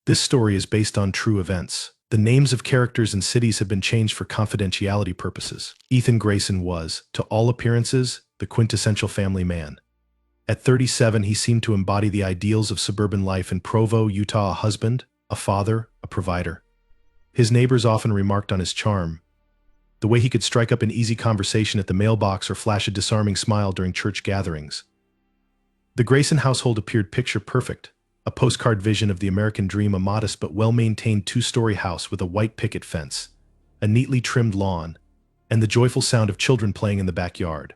This story is based on true events. The names of characters and cities have been changed for confidentiality purposes. Ethan Grayson was, to all appearances, the quintessential family man. At 37, he seemed to embody the ideals of suburban life in Provo, Utah: a husband, a father, a provider. His neighbors often remarked on his charm, the way he could strike up an easy conversation at the mailbox or flash a disarming smile during church gatherings. The Grayson household appeared picture-perfect, a postcard vision of the American dream, a modest but well-maintained two-story house with a white picket fence, a neatly trimmed lawn, and the joyful sound of children playing in the backyard.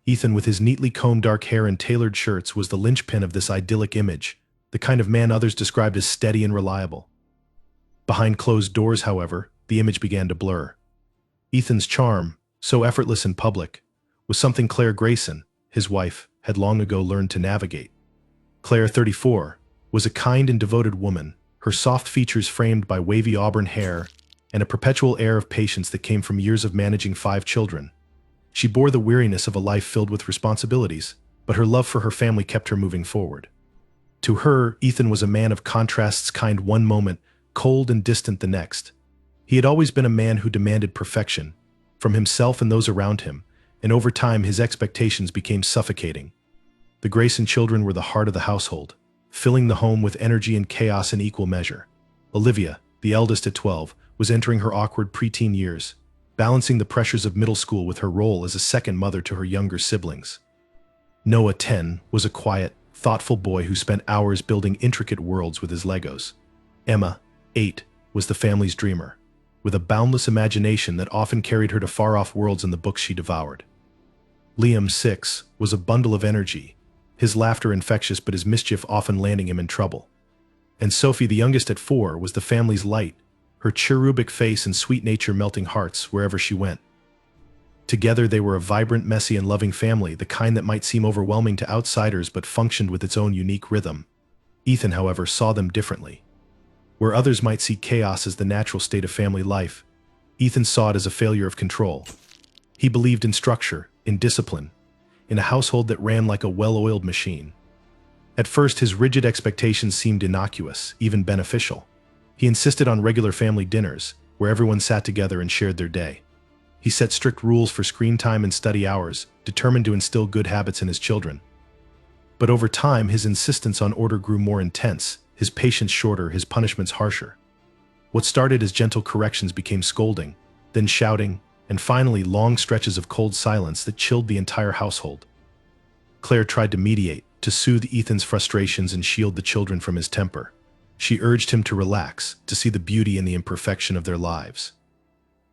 Ethan, with his neatly combed dark hair and tailored shirts, was the linchpin of this idyllic image, the kind of man others described as steady and reliable. Behind closed doors, however, the image began to blur. Ethan's charm, so effortless in public, was something Claire Grayson, his wife, had long ago learned to navigate. Claire, 34, was a kind and devoted woman, her soft features framed by wavy auburn hair and a perpetual air of patience that came from years of managing 5 children. She bore the weariness of a life filled with responsibilities, but her love for her family kept her moving forward. To her, Ethan was a man of contrasts, kind one moment, cold and distant the next. He had always been a man who demanded perfection, from himself and those around him, and over time his expectations became suffocating. The Grayson children were the heart of the household, filling the home with energy and chaos in equal measure. Olivia, the eldest at 12, was entering her awkward preteen years, balancing the pressures of middle school with her role as a second mother to her younger siblings. Noah, 10, was a quiet, thoughtful boy who spent hours building intricate worlds with his Legos. Emma, 8, was the family's dreamer, with a boundless imagination that often carried her to far-off worlds in the books she devoured. Liam, 6, was a bundle of energy, his laughter infectious but his mischief often landing him in trouble. And Sophie, the youngest at 4, was the family's light, her cherubic face and sweet nature melting hearts wherever she went. Together they were a vibrant, messy, and loving family, the kind that might seem overwhelming to outsiders but functioned with its own unique rhythm. Ethan, however, saw them differently. Where others might see chaos as the natural state of family life, Ethan saw it as a failure of control. He believed in structure, in discipline, in a household that ran like a well-oiled machine. At first, his rigid expectations seemed innocuous, even beneficial. He insisted on regular family dinners, where everyone sat together and shared their day. He set strict rules for screen time and study hours, determined to instill good habits in his children. But over time, his insistence on order grew more intense, his patience shorter, his punishments harsher. What started as gentle corrections became scolding, then shouting, and finally long stretches of cold silence that chilled the entire household. Claire tried to mediate, to soothe Ethan's frustrations and shield the children from his temper. She urged him to relax, to see the beauty in the imperfection of their lives.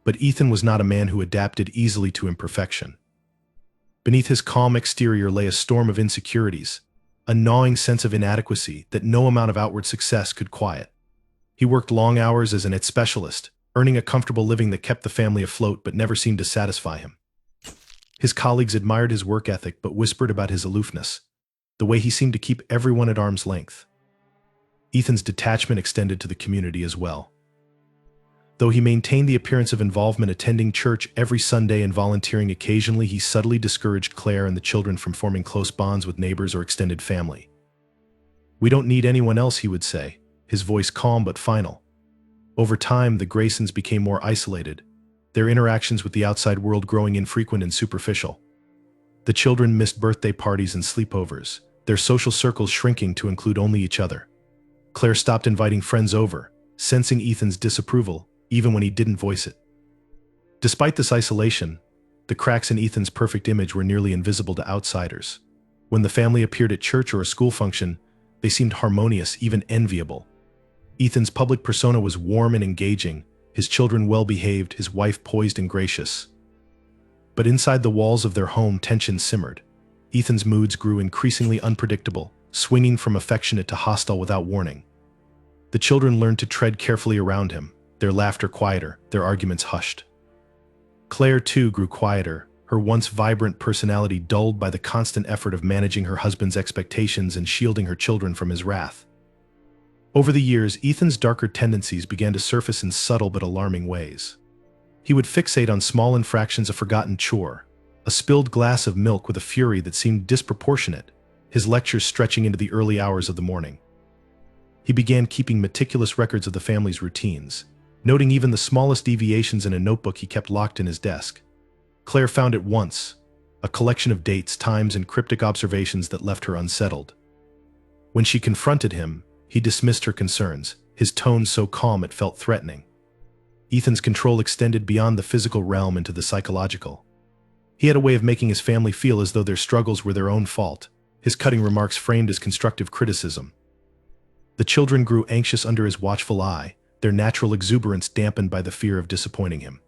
But Ethan was not a man who adapted easily to imperfection. Beneath his calm exterior lay a storm of insecurities, a gnawing sense of inadequacy that no amount of outward success could quiet. He worked long hours as an IT specialist, earning a comfortable living that kept the family afloat but never seemed to satisfy him. His colleagues admired his work ethic but whispered about his aloofness, the way he seemed to keep everyone at arm's length. Ethan's detachment extended to the community as well. Though he maintained the appearance of involvement, attending church every Sunday and volunteering occasionally, he subtly discouraged Claire and the children from forming close bonds with neighbors or extended family. "We don't need anyone else," he would say, his voice calm but final. Over time, the Graysons became more isolated, their interactions with the outside world growing infrequent and superficial. The children missed birthday parties and sleepovers, their social circles shrinking to include only each other. Claire stopped inviting friends over, sensing Ethan's disapproval, even when he didn't voice it. Despite this isolation, the cracks in Ethan's perfect image were nearly invisible to outsiders. When the family appeared at church or a school function, they seemed harmonious, even enviable. Ethan's public persona was warm and engaging, his children well-behaved, his wife poised and gracious. But inside the walls of their home, tension simmered. Ethan's moods grew increasingly unpredictable, swinging from affectionate to hostile without warning. The children learned to tread carefully around him, their laughter quieter, their arguments hushed. Claire, too, grew quieter, her once vibrant personality dulled by the constant effort of managing her husband's expectations and shielding her children from his wrath. Over the years, Ethan's darker tendencies began to surface in subtle but alarming ways. He would fixate on small infractions, a forgotten chore, a spilled glass of milk, with a fury that seemed disproportionate, his lectures stretching into the early hours of the morning. He began keeping meticulous records of the family's routines, noting even the smallest deviations in a notebook he kept locked in his desk. Claire found it once, a collection of dates, times, and cryptic observations that left her unsettled. When she confronted him, he dismissed her concerns, his tone so calm it felt threatening. Ethan's control extended beyond the physical realm into the psychological. He had a way of making his family feel as though their struggles were their own fault, his cutting remarks framed as constructive criticism. The children grew anxious under his watchful eye, their natural exuberance dampened by the fear of disappointing him.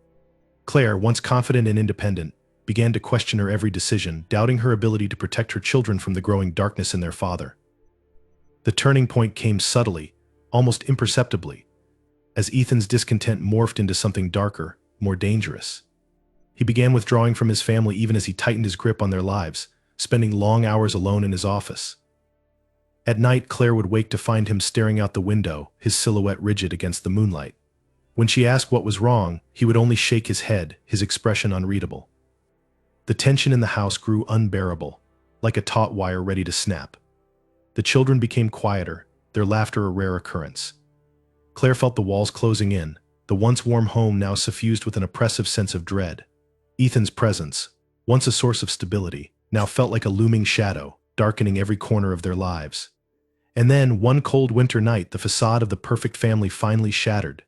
Claire, once confident and independent, began to question her every decision, doubting her ability to protect her children from the growing darkness in their father. The turning point came subtly, almost imperceptibly, as Ethan's discontent morphed into something darker, more dangerous. He began withdrawing from his family even as he tightened his grip on their lives, spending long hours alone in his office. At night, Claire would wake to find him staring out the window, his silhouette rigid against the moonlight. When she asked what was wrong, he would only shake his head, his expression unreadable. The tension in the house grew unbearable, like a taut wire ready to snap. The children became quieter, their laughter a rare occurrence. Claire felt the walls closing in, the once warm home now suffused with an oppressive sense of dread. Ethan's presence, once a source of stability, now felt like a looming shadow, darkening every corner of their lives. And then, one cold winter night, the facade of the perfect family finally shattered.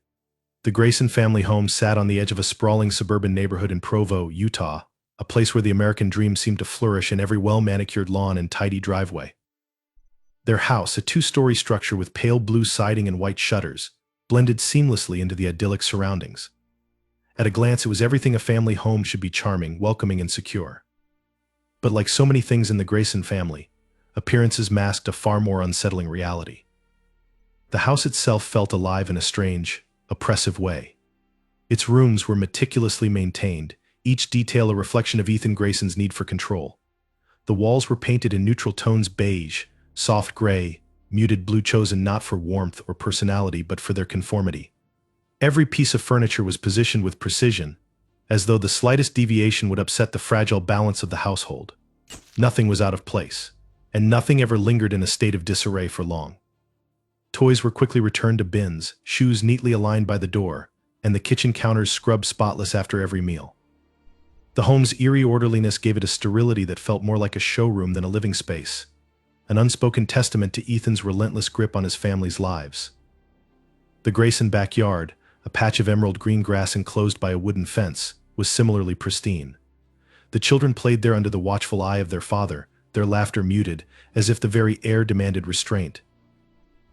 The Grayson family home sat on the edge of a sprawling suburban neighborhood in Provo, Utah, a place where the American dream seemed to flourish in every well-manicured lawn and tidy driveway. Their house, a two-story structure with pale blue siding and white shutters, blended seamlessly into the idyllic surroundings. At a glance, it was everything a family home should be: charming, welcoming, and secure. But like so many things in the Grayson family, appearances masked a far more unsettling reality. The house itself felt alive in a strange, oppressive way. Its rooms were meticulously maintained, each detail a reflection of Ethan Grayson's need for control. The walls were painted in neutral tones: beige, soft gray, muted blue, chosen not for warmth or personality but for their conformity. Every piece of furniture was positioned with precision, as though the slightest deviation would upset the fragile balance of the household. Nothing was out of place, and nothing ever lingered in a state of disarray for long. Toys were quickly returned to bins, shoes neatly aligned by the door, and the kitchen counters scrubbed spotless after every meal. The home's eerie orderliness gave it a sterility that felt more like a showroom than a living space, an unspoken testament to Ethan's relentless grip on his family's lives. The Grayson backyard, a patch of emerald green grass enclosed by a wooden fence, was similarly pristine. The children played there under the watchful eye of their father, their laughter muted, as if the very air demanded restraint.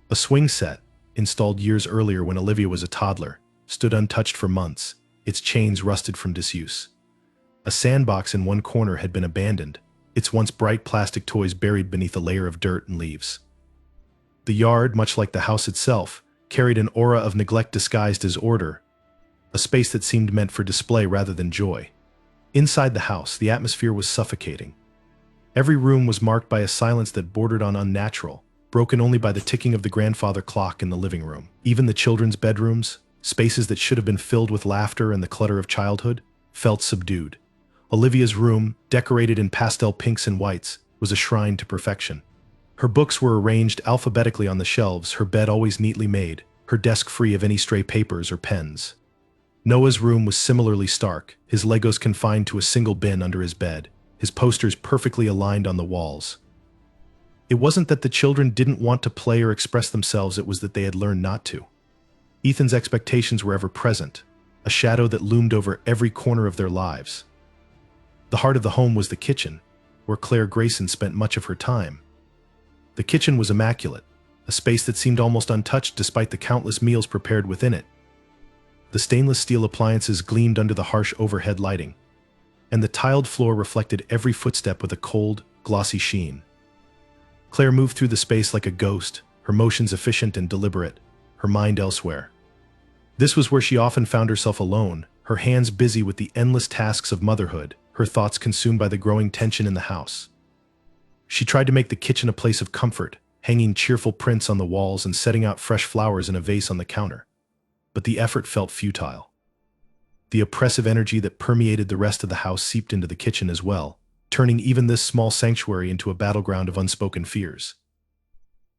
A swing set, installed years earlier when Olivia was a toddler, stood untouched for months, its chains rusted from disuse. A sandbox in one corner had been abandoned, its once bright plastic toys buried beneath a layer of dirt and leaves. The yard, much like the house itself, carried an aura of neglect disguised as order, a space that seemed meant for display rather than joy. Inside the house, the atmosphere was suffocating. Every room was marked by a silence that bordered on unnatural, broken only by the ticking of the grandfather clock in the living room. Even the children's bedrooms, spaces that should have been filled with laughter and the clutter of childhood, felt subdued. Olivia's room, decorated in pastel pinks and whites, was a shrine to perfection. Her books were arranged alphabetically on the shelves, her bed always neatly made, her desk free of any stray papers or pens. Noah's room was similarly stark, his Legos confined to a single bin under his bed, his posters perfectly aligned on the walls. It wasn't that the children didn't want to play or express themselves, it was that they had learned not to. Ethan's expectations were ever present, a shadow that loomed over every corner of their lives. The heart of the home was the kitchen, where Claire Grayson spent much of her time. The kitchen was immaculate, a space that seemed almost untouched despite the countless meals prepared within it. The stainless steel appliances gleamed under the harsh overhead lighting, and the tiled floor reflected every footstep with a cold, glossy sheen. Claire moved through the space like a ghost, her motions efficient and deliberate, her mind elsewhere. This was where she often found herself alone, her hands busy with the endless tasks of motherhood, her thoughts consumed by the growing tension in the house. She tried to make the kitchen a place of comfort, hanging cheerful prints on the walls and setting out fresh flowers in a vase on the counter. But the effort felt futile. The oppressive energy that permeated the rest of the house seeped into the kitchen as well, turning even this small sanctuary into a battleground of unspoken fears.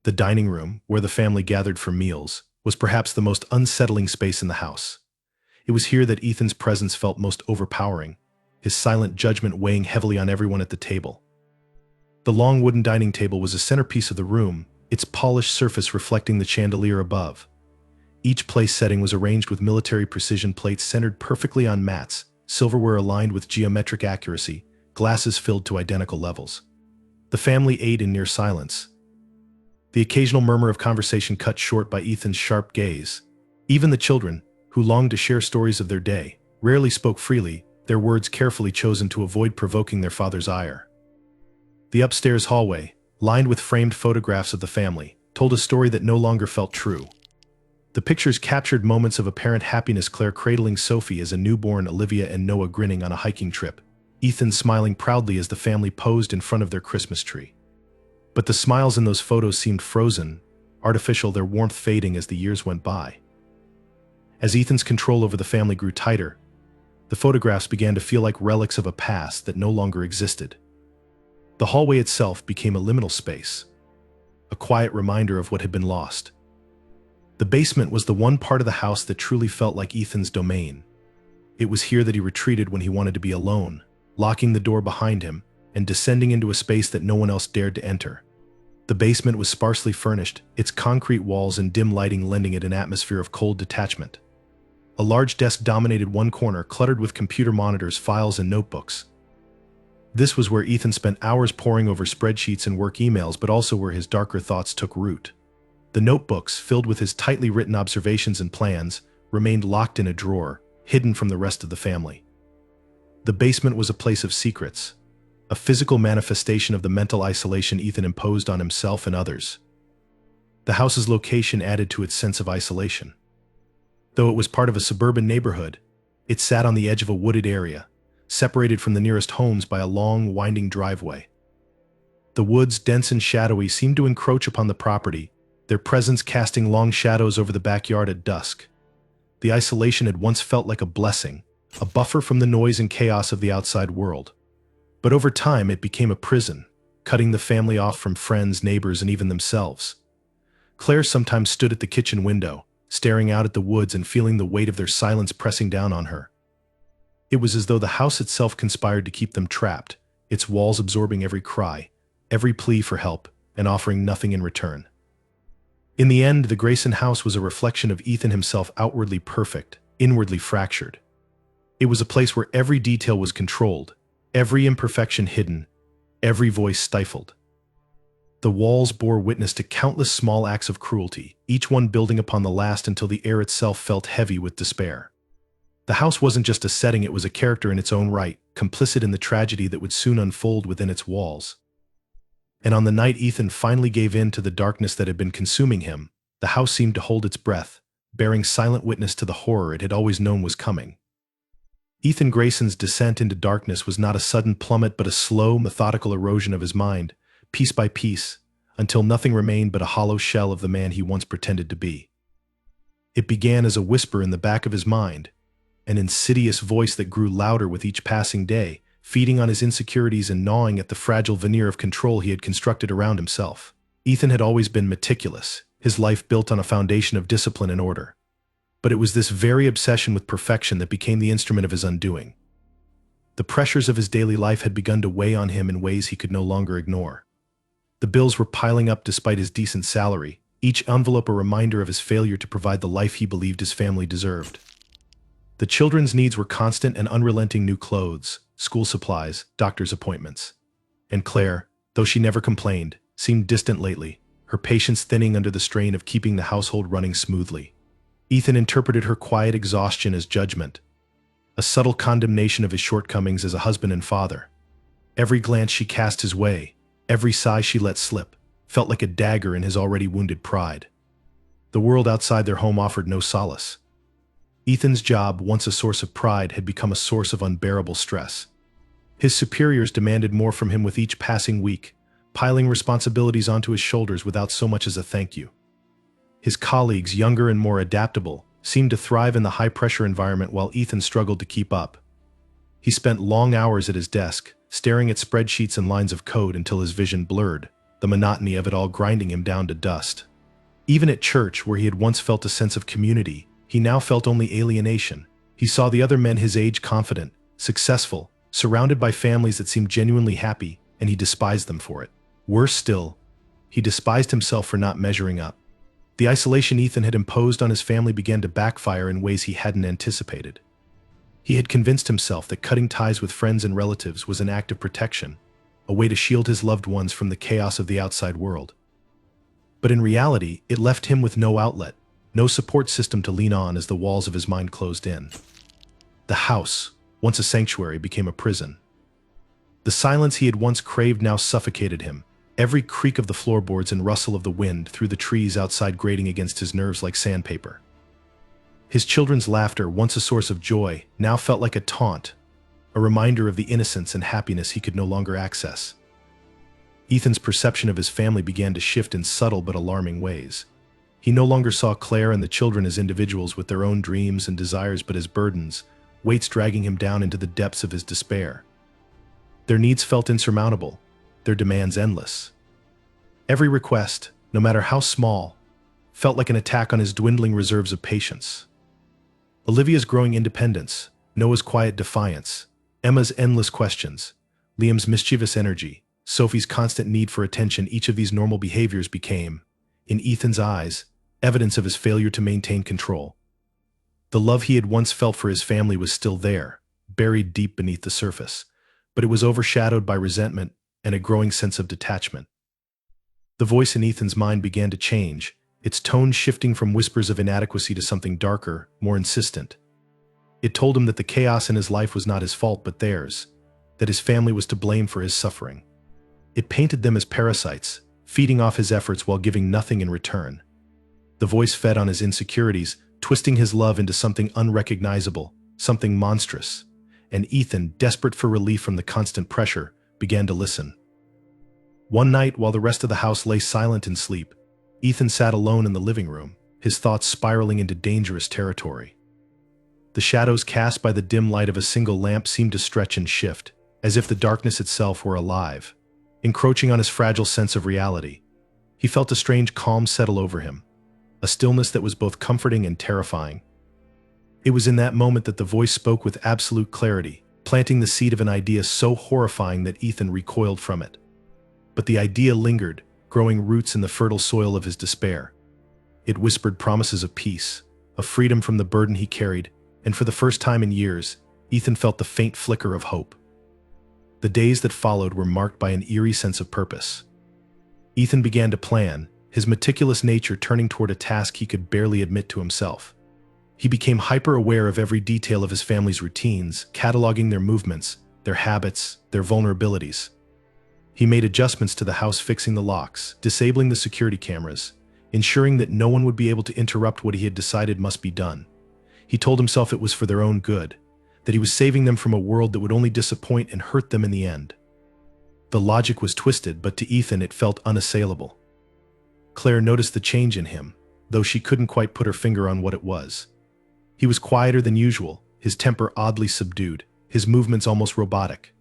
The dining room, where the family gathered for meals, was perhaps the most unsettling space in the house. It was here that Ethan's presence felt most overpowering, his silent judgment weighing heavily on everyone at the table. The long wooden dining table was a centerpiece of the room, its polished surface reflecting the chandelier above. Each place setting was arranged with military precision, plates centered perfectly on mats, silverware aligned with geometric accuracy, glasses filled to identical levels. The family ate in near silence, the occasional murmur of conversation cut short by Ethan's sharp gaze. Even the children, who longed to share stories of their day, rarely spoke freely, their words carefully chosen to avoid provoking their father's ire. The upstairs hallway, lined with framed photographs of the family, told a story that no longer felt true. The pictures captured moments of apparent happiness: Claire cradling Sophie as a newborn, Olivia and Noah grinning on a hiking trip, Ethan smiling proudly as the family posed in front of their Christmas tree. But the smiles in those photos seemed frozen, artificial, their warmth fading as the years went by. As Ethan's control over the family grew tighter, the photographs began to feel like relics of a past that no longer existed. The hallway itself became a liminal space, a quiet reminder of what had been lost. The basement was the one part of the house that truly felt like Ethan's domain. It was here that he retreated when he wanted to be alone, locking the door behind him and descending into a space that no one else dared to enter. The basement was sparsely furnished, its concrete walls and dim lighting lending it an atmosphere of cold detachment. A large desk dominated one corner, cluttered with computer monitors, files, and notebooks. This was where Ethan spent hours poring over spreadsheets and work emails, but also where his darker thoughts took root. The notebooks, filled with his tightly written observations and plans, remained locked in a drawer, hidden from the rest of the family. The basement was a place of secrets, a physical manifestation of the mental isolation Ethan imposed on himself and others. The house's location added to its sense of isolation. Though it was part of a suburban neighborhood, it sat on the edge of a wooded area, separated from the nearest homes by a long, winding driveway. The woods, dense and shadowy, seemed to encroach upon the property, their presence casting long shadows over the backyard at dusk. The isolation had once felt like a blessing, a buffer from the noise and chaos of the outside world. But over time, it became a prison, cutting the family off from friends, neighbors, and even themselves. Claire sometimes stood at the kitchen window, staring out at the woods and feeling the weight of their silence pressing down on her. It was as though the house itself conspired to keep them trapped, its walls absorbing every cry, every plea for help, and offering nothing in return. In the end, the Grayson house was a reflection of Ethan himself, outwardly perfect, inwardly fractured. It was a place where every detail was controlled, every imperfection hidden, every voice stifled. The walls bore witness to countless small acts of cruelty, each one building upon the last until the air itself felt heavy with despair. The house wasn't just a setting, it was a character in its own right, complicit in the tragedy that would soon unfold within its walls. And on the night Ethan finally gave in to the darkness that had been consuming him, the house seemed to hold its breath, bearing silent witness to the horror it had always known was coming. Ethan Grayson's descent into darkness was not a sudden plummet but a slow, methodical erosion of his mind, piece by piece, until nothing remained but a hollow shell of the man he once pretended to be. It began as a whisper in the back of his mind, an insidious voice that grew louder with each passing day, feeding on his insecurities and gnawing at the fragile veneer of control he had constructed around himself. Ethan had always been meticulous, his life built on a foundation of discipline and order. But it was this very obsession with perfection that became the instrument of his undoing. The pressures of his daily life had begun to weigh on him in ways he could no longer ignore. The bills were piling up despite his decent salary, each envelope a reminder of his failure to provide the life he believed his family deserved. The children's needs were constant and unrelenting: new clothes, school supplies, doctor's appointments. And Claire, though she never complained, seemed distant lately, her patience thinning under the strain of keeping the household running smoothly. Ethan interpreted her quiet exhaustion as judgment, a subtle condemnation of his shortcomings as a husband and father. Every glance she cast his way, every sigh she let slip, felt like a dagger in his already wounded pride. The world outside their home offered no solace. Ethan's job, once a source of pride, had become a source of unbearable stress. His superiors demanded more from him with each passing week, piling responsibilities onto his shoulders without so much as a thank you. His colleagues, younger and more adaptable, seemed to thrive in the high-pressure environment while Ethan struggled to keep up. He spent long hours at his desk, staring at spreadsheets and lines of code until his vision blurred, the monotony of it all grinding him down to dust. Even at church, where he had once felt a sense of community, he now felt only alienation. He saw the other men his age confident, successful, surrounded by families that seemed genuinely happy, and he despised them for it. Worse still, he despised himself for not measuring up. The isolation Ethan had imposed on his family began to backfire in ways he hadn't anticipated. He had convinced himself that cutting ties with friends and relatives was an act of protection, a way to shield his loved ones from the chaos of the outside world. But in reality, it left him with no outlet, no support system to lean on as the walls of his mind closed in. The house, once a sanctuary, became a prison. The silence he had once craved now suffocated him, every creak of the floorboards and rustle of the wind through the trees outside grating against his nerves like sandpaper. His children's laughter, once a source of joy, now felt like a taunt, a reminder of the innocence and happiness he could no longer access. Ethan's perception of his family began to shift in subtle but alarming ways. He no longer saw Claire and the children as individuals with their own dreams and desires but as burdens, weights dragging him down into the depths of his despair. Their needs felt insurmountable, their demands endless. Every request, no matter how small, felt like an attack on his dwindling reserves of patience. Olivia's growing independence, Noah's quiet defiance, Emma's endless questions, Liam's mischievous energy, Sophie's constant need for attention, each of these normal behaviors became, in Ethan's eyes, evidence of his failure to maintain control. The love he had once felt for his family was still there, buried deep beneath the surface, but it was overshadowed by resentment and a growing sense of detachment. The voice in Ethan's mind began to change, its tone shifting from whispers of inadequacy to something darker, more insistent. It told him that the chaos in his life was not his fault but theirs, that his family was to blame for his suffering. It painted them as parasites, feeding off his efforts while giving nothing in return. The voice fed on his insecurities, twisting his love into something unrecognizable, something monstrous, and Ethan, desperate for relief from the constant pressure, began to listen. One night, while the rest of the house lay silent in sleep, Ethan sat alone in the living room, his thoughts spiraling into dangerous territory. The shadows cast by the dim light of a single lamp seemed to stretch and shift, as if the darkness itself were alive, encroaching on his fragile sense of reality. He felt a strange calm settle over him, a stillness that was both comforting and terrifying. It was in that moment that the voice spoke with absolute clarity, planting the seed of an idea so horrifying that Ethan recoiled from it. But the idea lingered, growing roots in the fertile soil of his despair. It whispered promises of peace, of freedom from the burden he carried, and for the first time in years, Ethan felt the faint flicker of hope. The days that followed were marked by an eerie sense of purpose. Ethan began to plan, his meticulous nature turning toward a task he could barely admit to himself. He became hyper-aware of every detail of his family's routines, cataloging their movements, their habits, their vulnerabilities. He made adjustments to the house, fixing the locks, disabling the security cameras, ensuring that no one would be able to interrupt what he had decided must be done. He told himself it was for their own good, that he was saving them from a world that would only disappoint and hurt them in the end. The logic was twisted, but to Ethan it felt unassailable. Claire noticed the change in him, though she couldn't quite put her finger on what it was. He was quieter than usual, his temper oddly subdued, his movements almost robotic.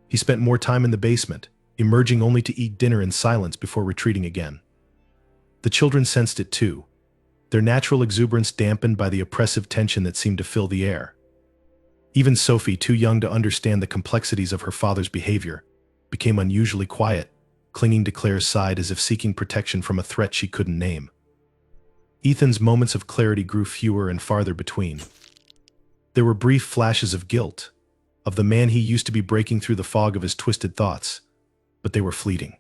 He spent more time in the basement, emerging only to eat dinner in silence before retreating again. The children sensed it too, their natural exuberance dampened by the oppressive tension that seemed to fill the air. Even Sophie, too young to understand the complexities of her father's behavior, became unusually quiet, clinging to Claire's side as if seeking protection from a threat she couldn't name. Ethan's moments of clarity grew fewer and farther between. There were brief flashes of guilt, of the man he used to be breaking through the fog of his twisted thoughts, but they were fleeting.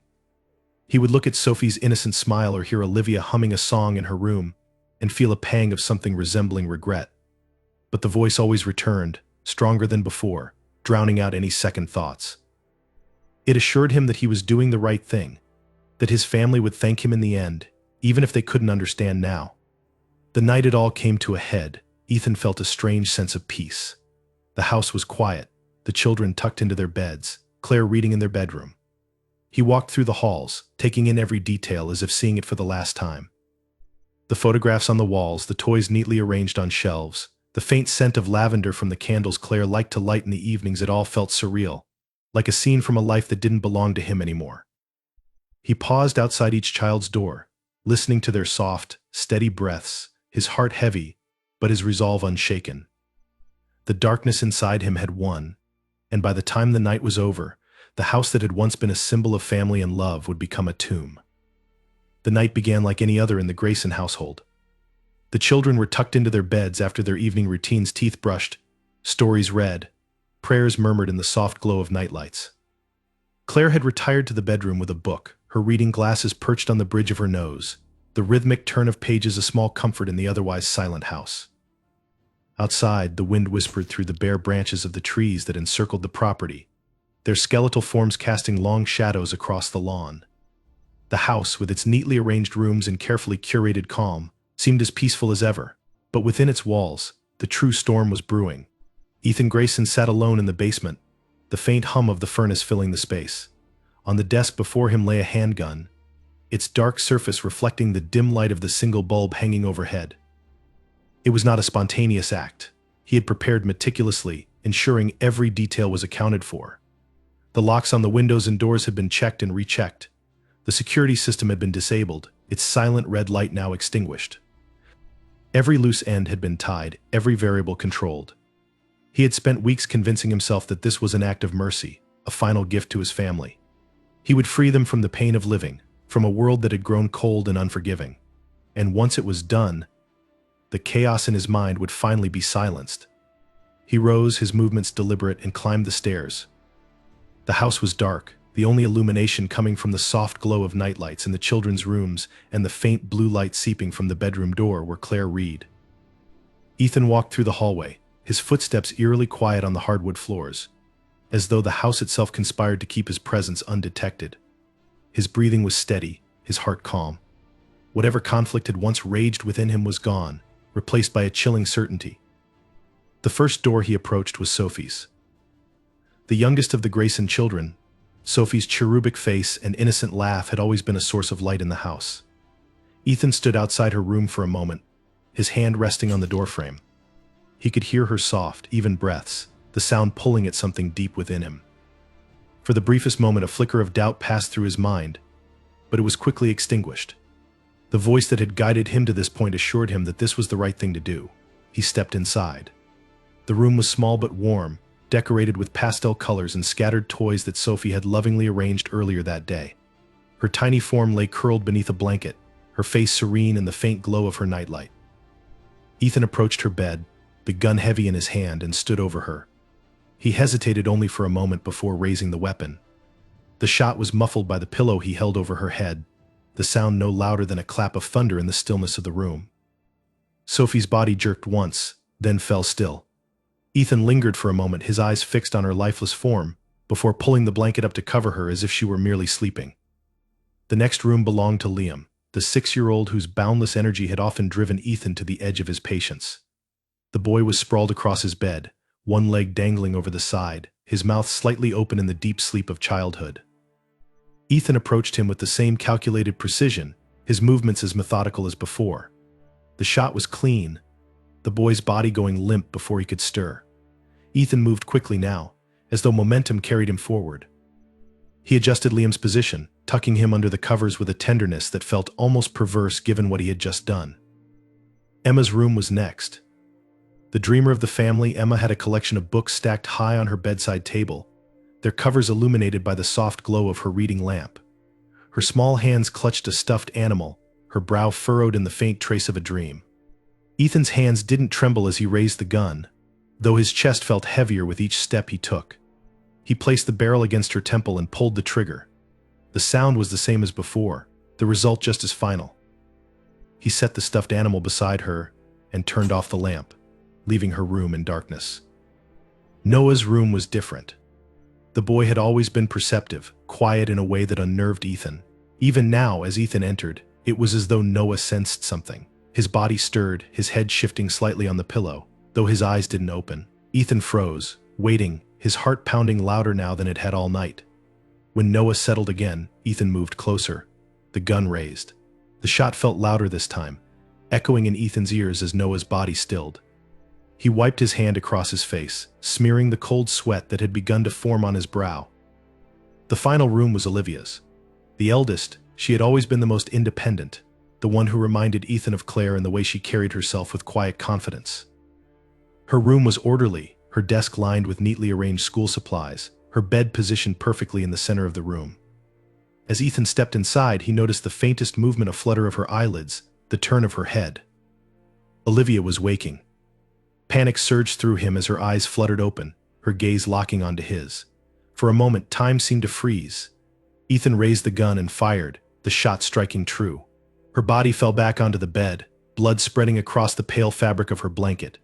He would look at Sophie's innocent smile or hear Olivia humming a song in her room and feel a pang of something resembling regret. But the voice always returned, stronger than before, drowning out any second thoughts. It assured him that he was doing the right thing, that his family would thank him in the end, even if they couldn't understand now. The night it all came to a head, Ethan felt a strange sense of peace. The house was quiet, the children tucked into their beds, Claire reading in their bedroom. He walked through the halls, taking in every detail as if seeing it for the last time. The photographs on the walls, the toys neatly arranged on shelves, the faint scent of lavender from the candles Claire liked to light in the evenings, it all felt surreal, like a scene from a life that didn't belong to him anymore. He paused outside each child's door, listening to their soft, steady breaths, his heart heavy, but his resolve unshaken. The darkness inside him had won, and by the time the night was over, the house that had once been a symbol of family and love would become a tomb. The night began like any other in the Grayson household. The children were tucked into their beds after their evening routines, teeth brushed, stories read, prayers murmured in the soft glow of nightlights. Claire had retired to the bedroom with a book, her reading glasses perched on the bridge of her nose, the rhythmic turn of pages a small comfort in the otherwise silent house. Outside, the wind whispered through the bare branches of the trees that encircled the property, their skeletal forms casting long shadows across the lawn. The house, with its neatly arranged rooms and carefully curated calm, seemed as peaceful as ever, but within its walls, the true storm was brewing. Ethan Grayson sat alone in the basement, the faint hum of the furnace filling the space. On the desk before him lay a handgun, its dark surface reflecting the dim light of the single bulb hanging overhead. It was not a spontaneous act. He had prepared meticulously, ensuring every detail was accounted for. The locks on the windows and doors had been checked and rechecked. The security system had been disabled, its silent red light now extinguished. Every loose end had been tied, every variable controlled. He had spent weeks convincing himself that this was an act of mercy, a final gift to his family. He would free them from the pain of living, from a world that had grown cold and unforgiving. And once it was done, the chaos in his mind would finally be silenced. He rose, his movements deliberate, and climbed the stairs. The house was dark, the only illumination coming from the soft glow of nightlights in the children's rooms and the faint blue light seeping from the bedroom door where Claire read. Ethan walked through the hallway, his footsteps eerily quiet on the hardwood floors, as though the house itself conspired to keep his presence undetected. His breathing was steady, his heart calm. Whatever conflict had once raged within him was gone, replaced by a chilling certainty. The first door he approached was Sophie's. The youngest of the Grayson children, Sophie's cherubic face and innocent laugh had always been a source of light in the house. Ethan stood outside her room for a moment, his hand resting on the doorframe. He could hear her soft, even breaths, the sound pulling at something deep within him. For the briefest moment, a flicker of doubt passed through his mind, but it was quickly extinguished. The voice that had guided him to this point assured him that this was the right thing to do. He stepped inside. The room was small but warm, decorated with pastel colors and scattered toys that Sophie had lovingly arranged earlier that day. Her tiny form lay curled beneath a blanket, her face serene in the faint glow of her nightlight. Ethan approached her bed, the gun heavy in his hand, and stood over her. He hesitated only for a moment before raising the weapon. The shot was muffled by the pillow he held over her head, the sound no louder than a clap of thunder in the stillness of the room. Sophie's body jerked once, then fell still. Ethan lingered for a moment, his eyes fixed on her lifeless form, before pulling the blanket up to cover her as if she were merely sleeping. The next room belonged to Liam, the 6-year-old whose boundless energy had often driven Ethan to the edge of his patience. The boy was sprawled across his bed, one leg dangling over the side, his mouth slightly open in the deep sleep of childhood. Ethan approached him with the same calculated precision, his movements as methodical as before. The shot was clean, the boy's body going limp before he could stir. Ethan moved quickly now, as though momentum carried him forward. He adjusted Liam's position, tucking him under the covers with a tenderness that felt almost perverse given what he had just done. Emma's room was next. The dreamer of the family, Emma had a collection of books stacked high on her bedside table, their covers illuminated by the soft glow of her reading lamp. Her small hands clutched a stuffed animal, her brow furrowed in the faint trace of a dream. Ethan's hands didn't tremble as he raised the gun, though his chest felt heavier with each step he took. He placed the barrel against her temple and pulled the trigger. The sound was the same as before, the result just as final. He set the stuffed animal beside her and turned off the lamp, leaving her room in darkness. Noah's room was different. The boy had always been perceptive, quiet in a way that unnerved Ethan. Even now, as Ethan entered, it was as though Noah sensed something. His body stirred, his head shifting slightly on the pillow, though his eyes didn't open. Ethan froze, waiting, his heart pounding louder now than it had all night. When Noah settled again, Ethan moved closer, the gun raised. The shot felt louder this time, echoing in Ethan's ears as Noah's body stilled. He wiped his hand across his face, smearing the cold sweat that had begun to form on his brow. The final room was Olivia's. The eldest, she had always been the most independent, the one who reminded Ethan of Claire in the way she carried herself with quiet confidence. Her room was orderly, her desk lined with neatly arranged school supplies, her bed positioned perfectly in the center of the room. As Ethan stepped inside, he noticed the faintest movement, a flutter of her eyelids, the turn of her head. Olivia was waking. Panic surged through him as her eyes fluttered open, her gaze locking onto his. For a moment, time seemed to freeze. Ethan raised the gun and fired, the shot striking true. Her body fell back onto the bed, blood spreading across the pale fabric of her blanket.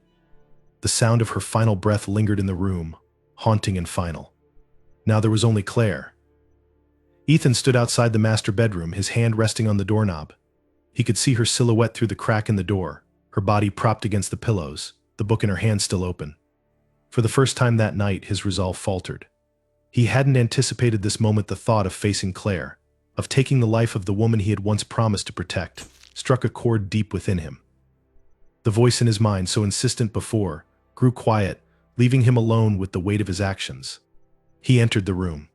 The sound of her final breath lingered in the room, haunting and final. Now there was only Claire. Ethan stood outside the master bedroom, his hand resting on the doorknob. He could see her silhouette through the crack in the door, her body propped against the pillows, the book in her hand still open. For the first time that night, his resolve faltered. He hadn't anticipated this moment. The thought of facing Claire, of taking the life of the woman he had once promised to protect, struck a chord deep within him. The voice in his mind, so insistent before, grew quiet, leaving him alone with the weight of his actions. He entered the room.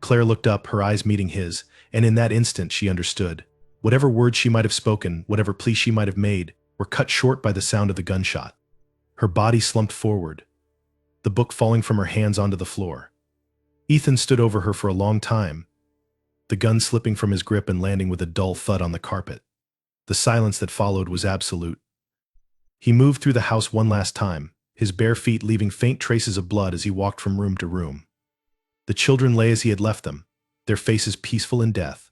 Claire looked up, her eyes meeting his, and in that instant she understood. Whatever words she might have spoken, whatever plea she might have made, were cut short by the sound of the gunshot. Her body slumped forward, the book falling from her hands onto the floor. Ethan stood over her for a long time, the gun slipping from his grip and landing with a dull thud on the carpet. The silence that followed was absolute. He moved through the house one last time, his bare feet leaving faint traces of blood as he walked from room to room. The children lay as he had left them, their faces peaceful in death.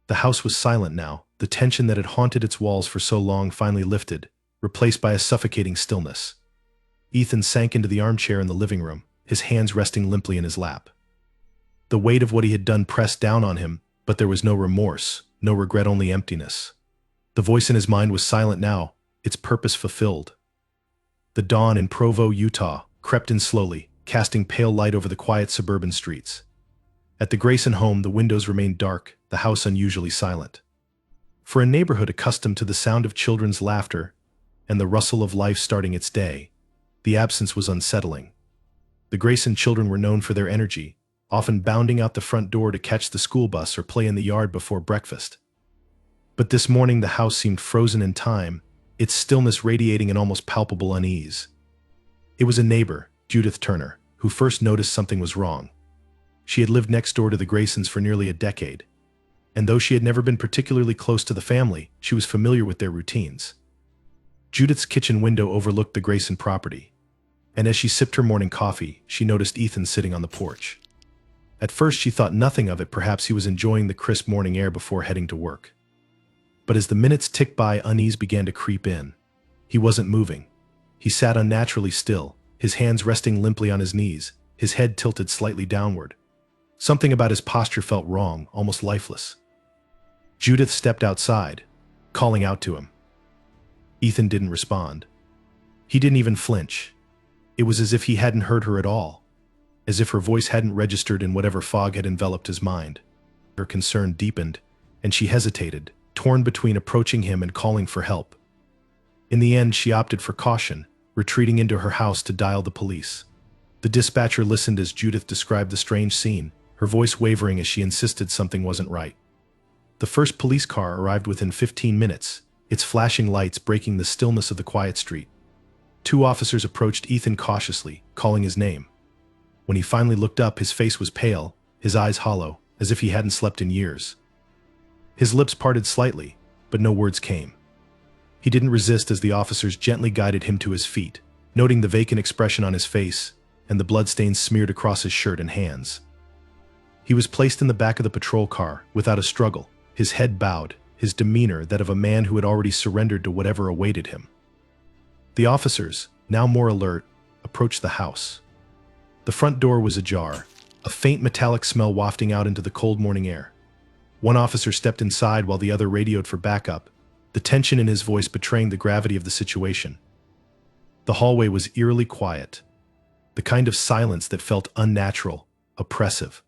The house was silent now, the tension that had haunted its walls for so long finally lifted, replaced by a suffocating stillness. Ethan sank into the armchair in the living room, his hands resting limply in his lap. The weight of what he had done pressed down on him, but there was no remorse, no regret, only emptiness. The voice in his mind was silent now, its purpose fulfilled. The dawn in Provo, Utah, crept in slowly, casting pale light over the quiet suburban streets. At the Grayson home, the windows remained dark, the house unusually silent. For a neighborhood accustomed to the sound of children's laughter and the rustle of life starting its day, the absence was unsettling. The Grayson children were known for their energy, often bounding out the front door to catch the school bus or play in the yard before breakfast. But this morning the house seemed frozen in time, its stillness radiating an almost palpable unease. It was a neighbor, Judith Turner, who first noticed something was wrong. She had lived next door to the Graysons for nearly a decade, and though she had never been particularly close to the family, she was familiar with their routines. Judith's kitchen window overlooked the Grayson property, and as she sipped her morning coffee, she noticed Ethan sitting on the porch. At first she thought nothing of it, perhaps he was enjoying the crisp morning air before heading to work. But as the minutes ticked by, unease began to creep in. He wasn't moving. He sat unnaturally still, his hands resting limply on his knees, his head tilted slightly downward. Something about his posture felt wrong, almost lifeless. Judith stepped outside, calling out to him. Ethan didn't respond. He didn't even flinch. It was as if he hadn't heard her at all, as if her voice hadn't registered in whatever fog had enveloped his mind. Her concern deepened, and she hesitated, torn between approaching him and calling for help. In the end, she opted for caution, retreating into her house to dial the police. The dispatcher listened as Judith described the strange scene, her voice wavering as she insisted something wasn't right. The first police car arrived within 15 minutes, its flashing lights breaking the stillness of the quiet street. 2 officers approached Ethan cautiously, calling his name. When he finally looked up, his face was pale, his eyes hollow, as if he hadn't slept in years. His lips parted slightly, but no words came. He didn't resist as the officers gently guided him to his feet, noting the vacant expression on his face and the bloodstains smeared across his shirt and hands. He was placed in the back of the patrol car, without a struggle, his head bowed, his demeanor that of a man who had already surrendered to whatever awaited him. The officers, now more alert, approached the house. The front door was ajar, a faint metallic smell wafting out into the cold morning air. One officer stepped inside while the other radioed for backup, the tension in his voice betraying the gravity of the situation. The hallway was eerily quiet, the kind of silence that felt unnatural, oppressive.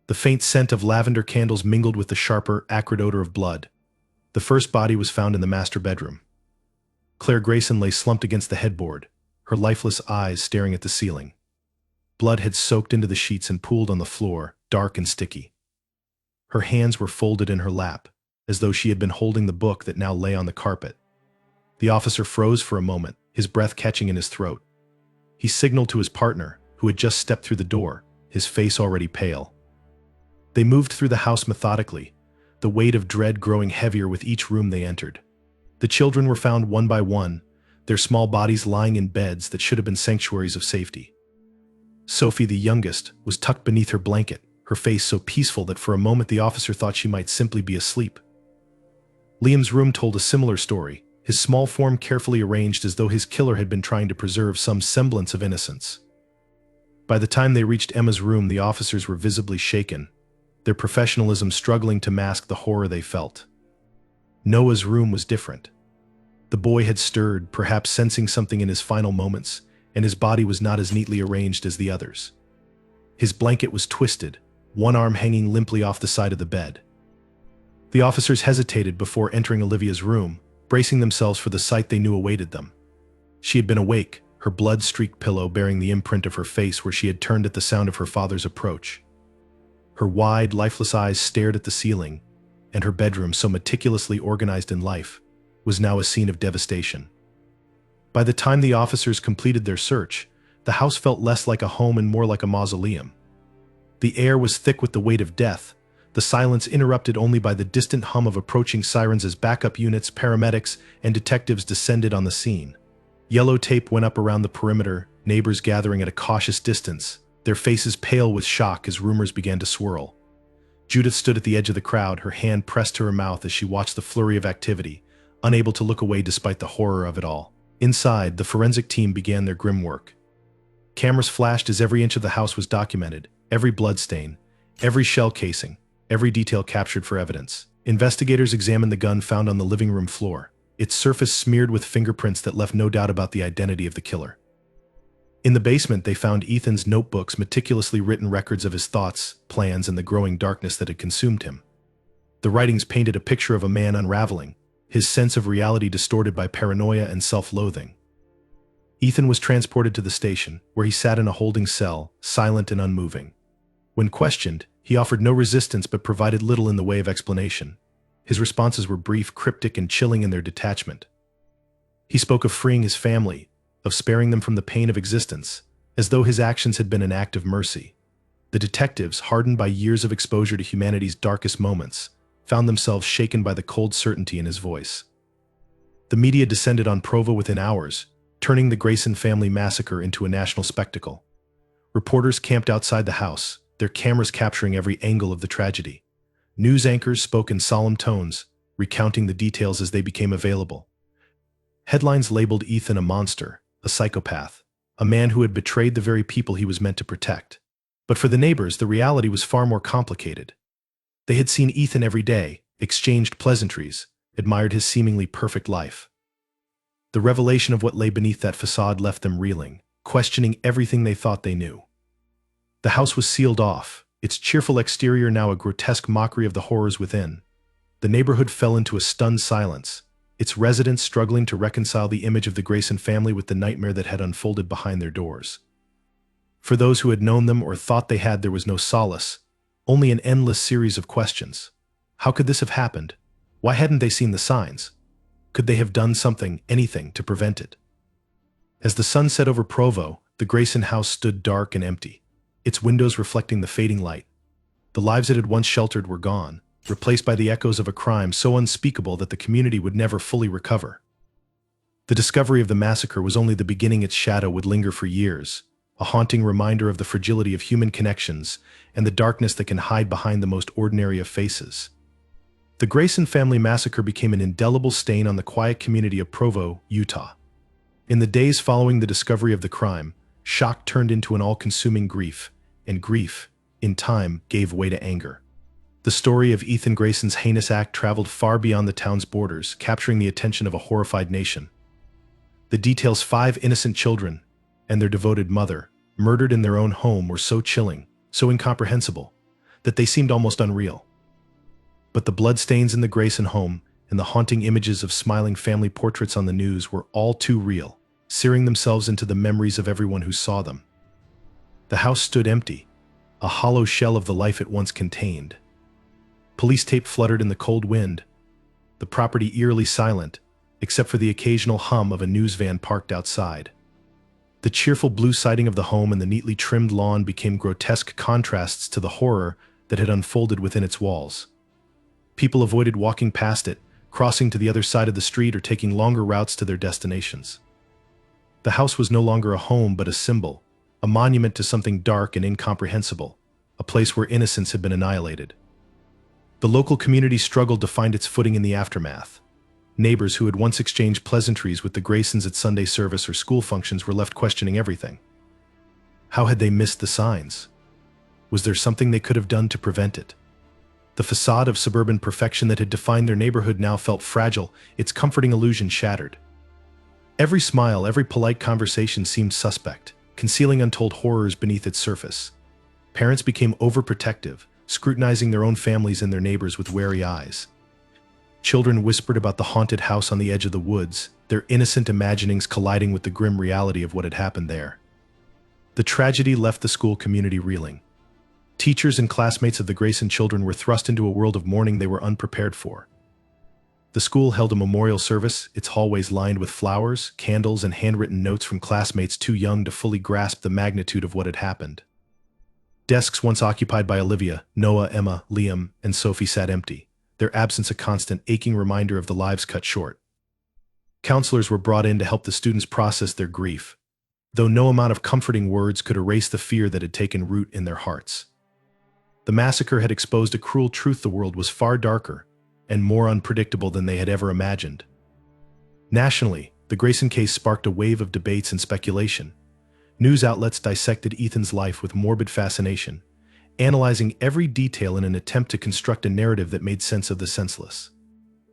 The faint scent of lavender candles mingled with the sharper, acrid odor of blood. The first body was found in the master bedroom. Claire Grayson lay slumped against the headboard, her lifeless eyes staring at the ceiling. Blood had soaked into the sheets and pooled on the floor, dark and sticky. Her hands were folded in her lap, as though she had been holding the book that now lay on the carpet. The officer froze for a moment, his breath catching in his throat. He signaled to his partner, who had just stepped through the door, his face already pale. They moved through the house methodically, the weight of dread growing heavier with each room they entered. The children were found one by one, their small bodies lying in beds that should have been sanctuaries of safety. Sophie, the youngest, was tucked beneath her blanket, her face so peaceful that for a moment the officer thought she might simply be asleep. Liam's room told a similar story, his small form carefully arranged as though his killer had been trying to preserve some semblance of innocence. By the time they reached Emma's room, the officers were visibly shaken, their professionalism struggling to mask the horror they felt. Noah's room was different. The boy had stirred, perhaps sensing something in his final moments, and his body was not as neatly arranged as the others. His blanket was twisted, one arm hanging limply off the side of the bed. The officers hesitated before entering Olivia's room, bracing themselves for the sight they knew awaited them. She had been awake, her blood-streaked pillow bearing the imprint of her face where she had turned at the sound of her father's approach. Her wide, lifeless eyes stared at the ceiling, and her bedroom, so meticulously organized in life, was now a scene of devastation. By the time the officers completed their search, the house felt less like a home and more like a mausoleum. The air was thick with the weight of death, the silence interrupted only by the distant hum of approaching sirens as backup units, paramedics, and detectives descended on the scene. Yellow tape went up around the perimeter, neighbors gathering at a cautious distance, their faces pale with shock as rumors began to swirl. Judith stood at the edge of the crowd, her hand pressed to her mouth as she watched the flurry of activity, unable to look away despite the horror of it all. Inside, the forensic team began their grim work. Cameras flashed as every inch of the house was documented, every bloodstain, every shell casing, every detail captured for evidence. Investigators examined the gun found on the living room floor, its surface smeared with fingerprints that left no doubt about the identity of the killer. In the basement, they found Ethan's notebooks, meticulously written records of his thoughts, plans, and the growing darkness that had consumed him. The writings painted a picture of a man unraveling, his sense of reality distorted by paranoia and self-loathing. Ethan was transported to the station, where he sat in a holding cell, silent and unmoving. When questioned, he offered no resistance but provided little in the way of explanation. His responses were brief, cryptic, and chilling in their detachment. He spoke of freeing his family, of sparing them from the pain of existence, as though his actions had been an act of mercy. The detectives, hardened by years of exposure to humanity's darkest moments, found themselves shaken by the cold certainty in his voice. The media descended on Provo within hours, turning the Grayson family massacre into a national spectacle. Reporters camped outside the house, their cameras capturing every angle of the tragedy. News anchors spoke in solemn tones, recounting the details as they became available. Headlines labeled Ethan a monster, a psychopath, a man who had betrayed the very people he was meant to protect. But for the neighbors, the reality was far more complicated. They had seen Ethan every day, exchanged pleasantries, admired his seemingly perfect life. The revelation of what lay beneath that facade left them reeling, questioning everything they thought they knew. The house was sealed off, its cheerful exterior now a grotesque mockery of the horrors within. The neighborhood fell into a stunned silence, its residents struggling to reconcile the image of the Grayson family with the nightmare that had unfolded behind their doors. For those who had known them or thought they had, there was no solace, only an endless series of questions. How could this have happened? Why hadn't they seen the signs? Could they have done something, anything, to prevent it? As the sun set over Provo, the Grayson house stood dark and empty, its windows reflecting the fading light. The lives it had once sheltered were gone, replaced by the echoes of a crime so unspeakable that the community would never fully recover. The discovery of the massacre was only the beginning. Its shadow would linger for years, a haunting reminder of the fragility of human connections and the darkness that can hide behind the most ordinary of faces. The Grayson family massacre became an indelible stain on the quiet community of Provo, Utah. In the days following the discovery of the crime, shock turned into an all-consuming grief, and grief, in time, gave way to anger. The story of Ethan Grayson's heinous act traveled far beyond the town's borders, capturing the attention of a horrified nation. The details: 5 innocent children and their devoted mother, murdered in their own home, were so chilling, so incomprehensible, that they seemed almost unreal. But the bloodstains in the Grayson home and the haunting images of smiling family portraits on the news were all too real, searing themselves into the memories of everyone who saw them. The house stood empty, a hollow shell of the life it once contained. Police tape fluttered in the cold wind, the property eerily silent, except for the occasional hum of a news van parked outside. The cheerful blue siding of the home and the neatly trimmed lawn became grotesque contrasts to the horror that had unfolded within its walls. People avoided walking past it, crossing to the other side of the street or taking longer routes to their destinations. The house was no longer a home but a symbol, a monument to something dark and incomprehensible, a place where innocence had been annihilated. The local community struggled to find its footing in the aftermath. Neighbors who had once exchanged pleasantries with the Graysons at Sunday service or school functions were left questioning everything. How had they missed the signs? Was there something they could have done to prevent it? The facade of suburban perfection that had defined their neighborhood now felt fragile, its comforting illusion shattered. Every smile, every polite conversation seemed suspect, concealing untold horrors beneath its surface. Parents became overprotective, scrutinizing their own families and their neighbors with wary eyes. Children whispered about the haunted house on the edge of the woods, their innocent imaginings colliding with the grim reality of what had happened there. The tragedy left the school community reeling. Teachers and classmates of the Grayson children were thrust into a world of mourning they were unprepared for. The school held a memorial service, its hallways lined with flowers, candles, and handwritten notes from classmates too young to fully grasp the magnitude of what had happened. Desks once occupied by Olivia, Noah, Emma, Liam, and Sophie sat empty, their absence a constant, aching reminder of the lives cut short. Counselors were brought in to help the students process their grief, though no amount of comforting words could erase the fear that had taken root in their hearts. The massacre had exposed a cruel truth: the world was far darker and more unpredictable than they had ever imagined. Nationally, the Grayson case sparked a wave of debates and speculation. News outlets dissected Ethan's life with morbid fascination, analyzing every detail in an attempt to construct a narrative that made sense of the senseless.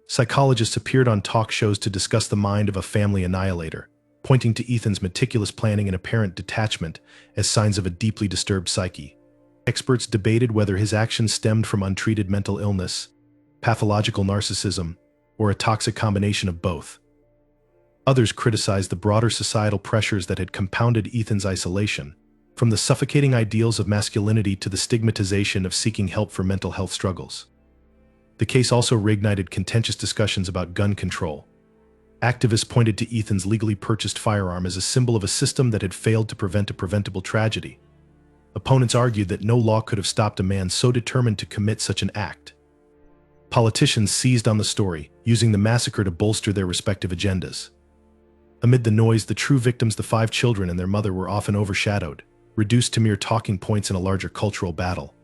Psychologists appeared on talk shows to discuss the mind of a family annihilator, pointing to Ethan's meticulous planning and apparent detachment as signs of a deeply disturbed psyche. Experts debated whether his actions stemmed from untreated mental illness, pathological narcissism, or a toxic combination of both. Others criticized the broader societal pressures that had compounded Ethan's isolation, from the suffocating ideals of masculinity to the stigmatization of seeking help for mental health struggles. The case also reignited contentious discussions about gun control. Activists pointed to Ethan's legally purchased firearm as a symbol of a system that had failed to prevent a preventable tragedy. Opponents argued that no law could have stopped a man so determined to commit such an act. Politicians seized on the story, using the massacre to bolster their respective agendas. Amid the noise, the true victims, the 5 children and their mother, were often overshadowed, reduced to mere talking points in a larger cultural battle.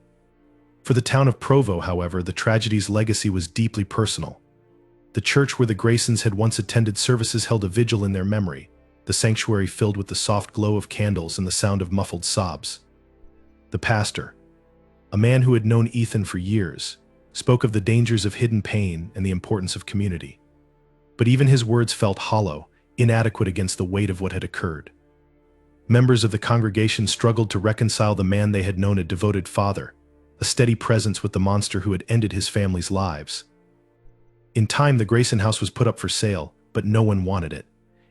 For the town of Provo, however, the tragedy's legacy was deeply personal. The church where the Graysons had once attended services held a vigil in their memory, the sanctuary filled with the soft glow of candles and the sound of muffled sobs. The pastor, a man who had known Ethan for years, spoke of the dangers of hidden pain and the importance of community. But even his words felt hollow, inadequate against the weight of what had occurred. Members of the congregation struggled to reconcile the man they had known, a devoted father, a steady presence, with the monster who had ended his family's lives. In time, the Grayson house was put up for sale, but no one wanted it.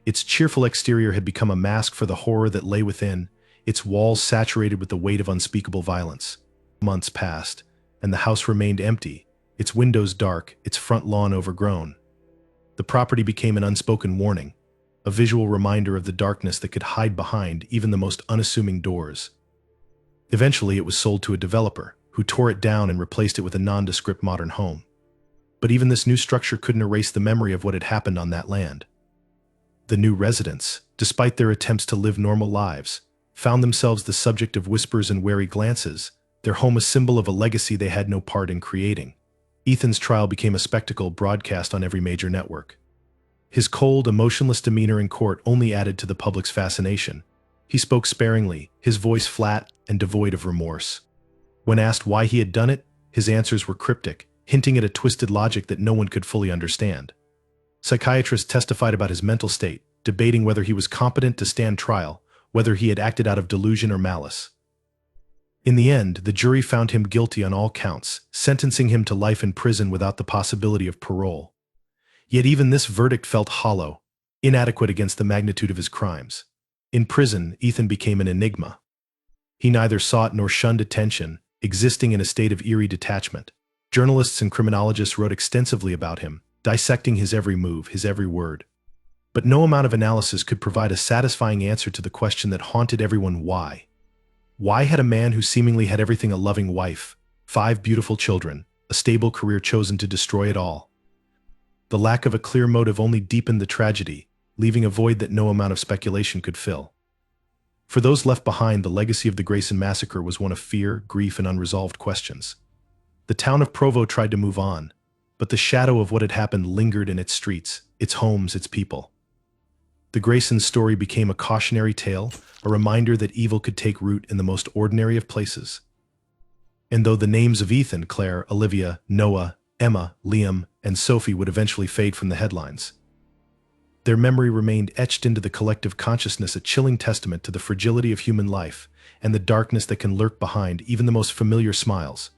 Its cheerful exterior had become a mask for the horror that lay within, its walls saturated with the weight of unspeakable violence. Months passed, and the house remained empty, its windows dark, its front lawn overgrown. The property became an unspoken warning, a visual reminder of the darkness that could hide behind even the most unassuming doors. Eventually, it was sold to a developer, who tore it down and replaced it with a nondescript modern home. But even this new structure couldn't erase the memory of what had happened on that land. The new residents, despite their attempts to live normal lives, found themselves the subject of whispers and wary glances, their home a symbol of a legacy they had no part in creating. Ethan's trial became a spectacle broadcast on every major network. His cold, emotionless demeanor in court only added to the public's fascination. He spoke sparingly, his voice flat and devoid of remorse. When asked why he had done it, his answers were cryptic, hinting at a twisted logic that no one could fully understand. Psychiatrists testified about his mental state, debating whether he was competent to stand trial, whether he had acted out of delusion or malice. In the end, the jury found him guilty on all counts, sentencing him to life in prison without the possibility of parole. Yet even this verdict felt hollow, inadequate against the magnitude of his crimes. In prison, Ethan became an enigma. He neither sought nor shunned attention, existing in a state of eerie detachment. Journalists and criminologists wrote extensively about him, dissecting his every move, his every word. But no amount of analysis could provide a satisfying answer to the question that haunted everyone: why? Why had a man who seemingly had everything, a loving wife, 5 beautiful children, a stable career, chosen to destroy it all? The lack of a clear motive only deepened the tragedy, leaving a void that no amount of speculation could fill. For those left behind, the legacy of the Grayson massacre was one of fear, grief, and unresolved questions. The town of Provo tried to move on, but the shadow of what had happened lingered in its streets, its homes, its people. The Grayson story became a cautionary tale, a reminder that evil could take root in the most ordinary of places. And though the names of Ethan, Claire, Olivia, Noah, Emma, Liam, and Sophie would eventually fade from the headlines, their memory remained etched into the collective consciousness, a chilling testament to the fragility of human life and the darkness that can lurk behind even the most familiar smiles.